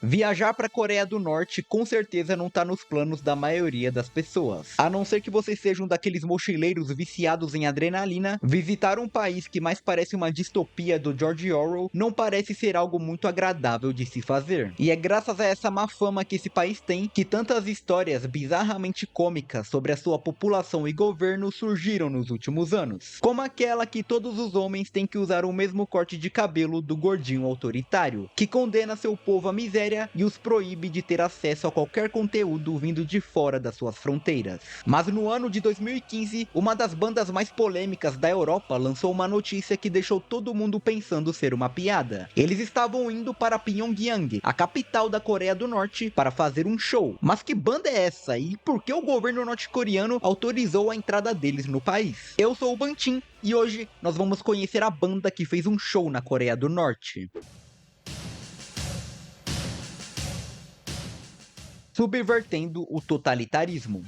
Viajar para a Coreia do Norte com certeza não tá nos planos da maioria das pessoas. A não ser que você seja um daqueles mochileiros viciados em adrenalina, visitar um país que mais parece uma distopia do George Orwell não parece ser algo muito agradável de se fazer. E é graças a essa má fama que esse país tem que tantas histórias bizarramente cômicas sobre a sua população e governo surgiram nos últimos anos. Como aquela que todos os homens têm que usar o mesmo corte de cabelo do gordinho autoritário, que condena seu povo à miséria e os proíbe de ter acesso a qualquer conteúdo vindo de fora das suas fronteiras. Mas no ano de 2015, uma das bandas mais polêmicas da Europa lançou uma notícia que deixou todo mundo pensando ser uma piada. Eles estavam indo para Pyongyang, a capital da Coreia do Norte, para fazer um show. Mas que banda é essa e por que o governo norte-coreano autorizou a entrada deles no país? Eu sou o Bantin e hoje nós vamos conhecer a banda que fez um show na Coreia do Norte. Subvertendo o totalitarismo.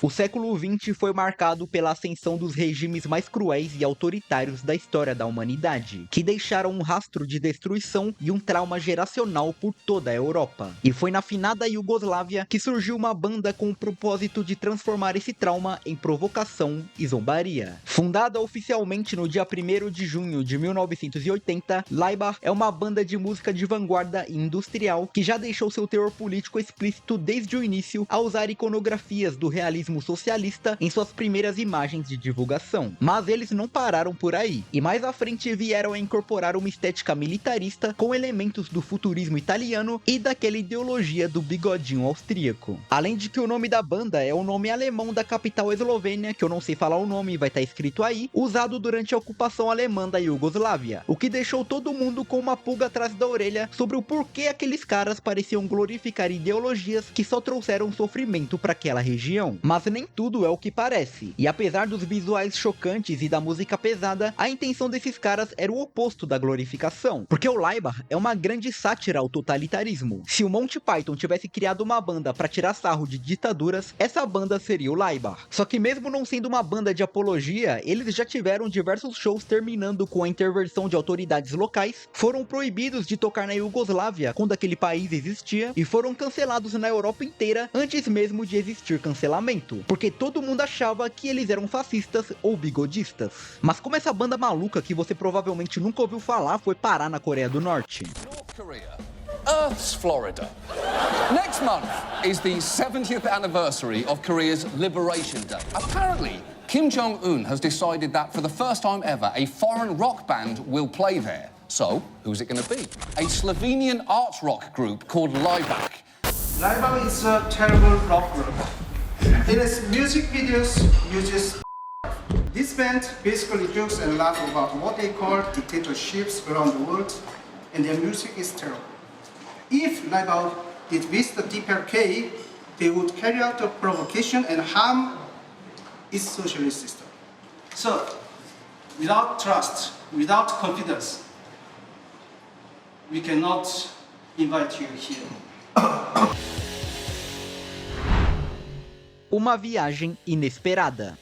O século XX foi marcado pela ascensão dos regimes mais cruéis e autoritários da história da humanidade, que deixaram um rastro de destruição e um trauma geracional por toda a Europa. E foi na finada Iugoslávia que surgiu uma banda com o propósito de transformar esse trauma em provocação e zombaria. Fundada oficialmente no dia 1º de junho de 1980, Laibach é uma banda de música de vanguarda e industrial que já deixou seu teor político explícito desde o início ao usar iconografias do realismo socialista em suas primeiras imagens de divulgação. Mas eles não pararam por aí, e mais à frente vieram a incorporar uma estética militarista com elementos do futurismo italiano e daquela ideologia do bigodinho austríaco. Além de que o nome da banda é o nome alemão da capital eslovênia, que eu não sei falar o nome, vai estar escrito aí, usado durante a ocupação alemã da Iugoslávia, o que deixou todo mundo com uma pulga atrás da orelha sobre o porquê aqueles caras pareciam glorificar ideologias que só trouxeram sofrimento para aquela região. Mas nem tudo é o que parece, e apesar dos visuais chocantes e da música pesada, a intenção desses caras era o oposto da glorificação, porque o Laibach é uma grande sátira ao totalitarismo. Se o Monty Python tivesse criado uma banda para tirar sarro de ditaduras, essa banda seria o Laibach. Só que mesmo não sendo uma banda de apologia, eles já tiveram diversos shows terminando com a intervenção de autoridades locais, foram proibidos de tocar na Iugoslávia quando aquele país existia, e foram cancelados na Europa inteira antes mesmo de existir cancelamento, porque todo mundo achava que eles eram fascistas ou bigodistas. Mas como essa banda maluca que você provavelmente nunca ouviu falar foi parar na Coreia do Norte? North Korea, Earth's Florida. Next month is the 70th anniversary of Korea's Liberation Day. Apparently, Kim Jong-un has decided that for the first time ever, a foreign rock band will play there. So, who's it going to be? A Slovenian art rock group called Laibach. Laibach is a terrible rock group. In its music videos, uses this band basically jokes and laughs about what they call dictatorships around the world, and their music is terrible. If Laibach did visit the DPRK, they would carry out a provocation and harm its socialist system. So, without trust, without confidence, we cannot invite you here. Uma viagem inesperada.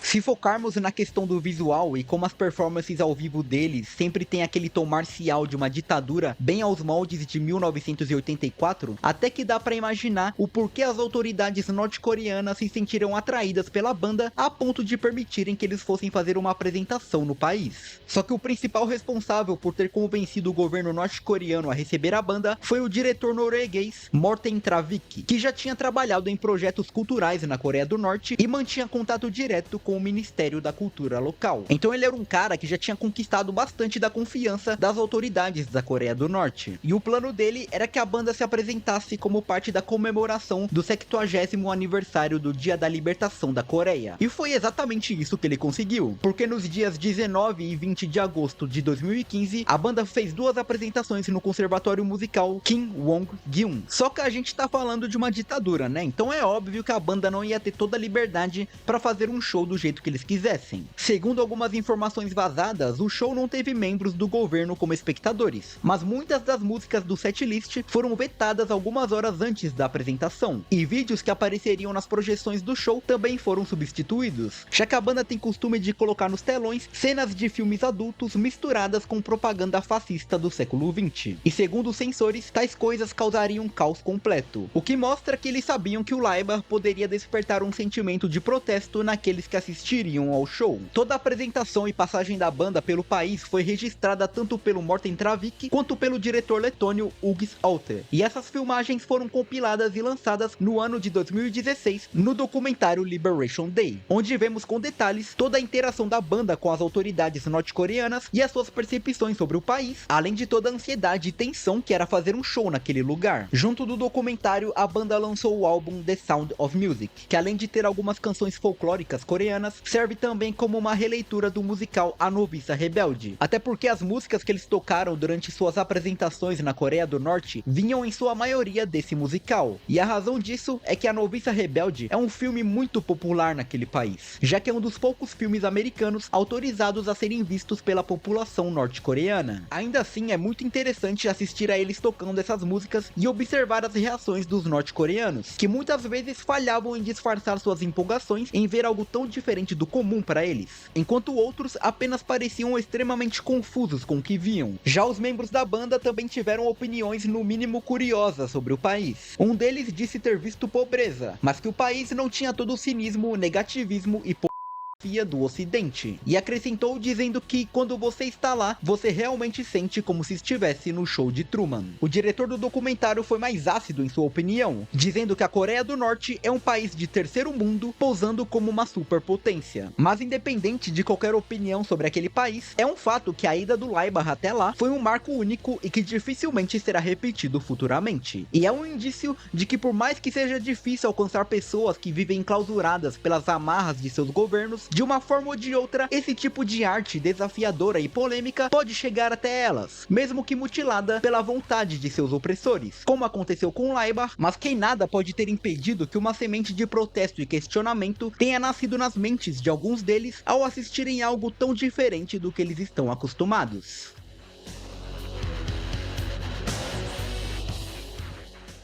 Se focarmos na questão do visual e como as performances ao vivo deles sempre tem aquele tom marcial de uma ditadura bem aos moldes de 1984, até que dá pra imaginar o porquê as autoridades norte-coreanas se sentiram atraídas pela banda a ponto de permitirem que eles fossem fazer uma apresentação no país. Só que o principal responsável por ter convencido o governo norte-coreano a receber a banda foi o diretor norueguês Morten Travik, que já tinha trabalhado em projetos culturais na Coreia do Norte e mantinha contato direto com o Ministério da Cultura local. Então ele era um cara que já tinha conquistado bastante da confiança das autoridades da Coreia do Norte. E o plano dele era que a banda se apresentasse como parte da comemoração do 70º aniversário do Dia da Libertação da Coreia. E foi exatamente isso que ele conseguiu, porque nos dias 19 e 20 de agosto de 2015, a banda fez 2 apresentações no Conservatório Musical Kim Wong-gyun. Só que a gente tá falando de uma ditadura, né? Então é óbvio que a banda não ia ter toda a liberdade para fazer um show do jeito jeito que eles quisessem. Segundo algumas informações vazadas, o show não teve membros do governo como espectadores, mas muitas das músicas do setlist foram vetadas algumas horas antes da apresentação, e vídeos que apareceriam nas projeções do show também foram substituídos, já que a banda tem costume de colocar nos telões cenas de filmes adultos misturadas com propaganda fascista do século XX. E segundo os censores, tais coisas causariam um caos completo, o que mostra que eles sabiam que o Laibach poderia despertar um sentimento de protesto naqueles que assistiriam ao show. Toda a apresentação e passagem da banda pelo país foi registrada tanto pelo Morten Travik quanto pelo diretor letônio Hugues Alter, e essas filmagens foram compiladas e lançadas no ano de 2016 no documentário Liberation Day, onde vemos com detalhes toda a interação da banda com as autoridades norte-coreanas e as suas percepções sobre o país, além de toda a ansiedade e tensão que era fazer um show naquele lugar. Junto do documentário, a banda lançou o álbum The Sound of Music, que além de ter algumas canções folclóricas coreanas, serve também como uma releitura do musical A Noviça Rebelde, até porque as músicas que eles tocaram durante suas apresentações na Coreia do Norte vinham em sua maioria desse musical, e a razão disso é que A Noviça Rebelde é um filme muito popular naquele país, já que é um dos poucos filmes americanos autorizados a serem vistos pela população norte-coreana. Ainda assim, é muito interessante assistir a eles tocando essas músicas e observar as reações dos norte-coreanos, que muitas vezes falhavam em disfarçar suas empolgações em ver algo tão diferente do comum para eles, enquanto outros apenas pareciam extremamente confusos com o que viam. Já os membros da banda também tiveram opiniões no mínimo curiosas sobre o país. Um deles disse ter visto pobreza, mas que o país não tinha todo o cinismo, negativismo e do ocidente, e acrescentou dizendo que quando você está lá, você realmente sente como se estivesse no show de Truman. O diretor do documentário foi mais ácido em sua opinião, dizendo que a Coreia do Norte é um país de terceiro mundo, pousando como uma superpotência. Mas independente de qualquer opinião sobre aquele país, é um fato que a ida do Laibach até lá foi um marco único e que dificilmente será repetido futuramente. E é um indício de que por mais que seja difícil alcançar pessoas que vivem enclausuradas pelas amarras de seus governos, de uma forma ou de outra, esse tipo de arte desafiadora e polêmica pode chegar até elas, mesmo que mutilada pela vontade de seus opressores, como aconteceu com Laibach, mas quem nada pode ter impedido que uma semente de protesto e questionamento tenha nascido nas mentes de alguns deles ao assistirem algo tão diferente do que eles estão acostumados.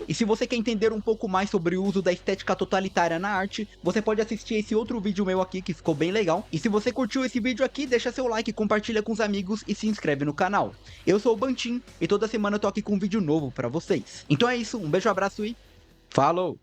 E se você quer entender um pouco mais sobre o uso da estética totalitária na arte, você pode assistir esse outro vídeo meu aqui que ficou bem legal. E se você curtiu esse vídeo aqui, deixa seu like, compartilha com os amigos e se inscreve no canal. Eu sou o Bantin e toda semana eu tô aqui com um vídeo novo pra vocês. Então é isso, um beijo, abraço e falou!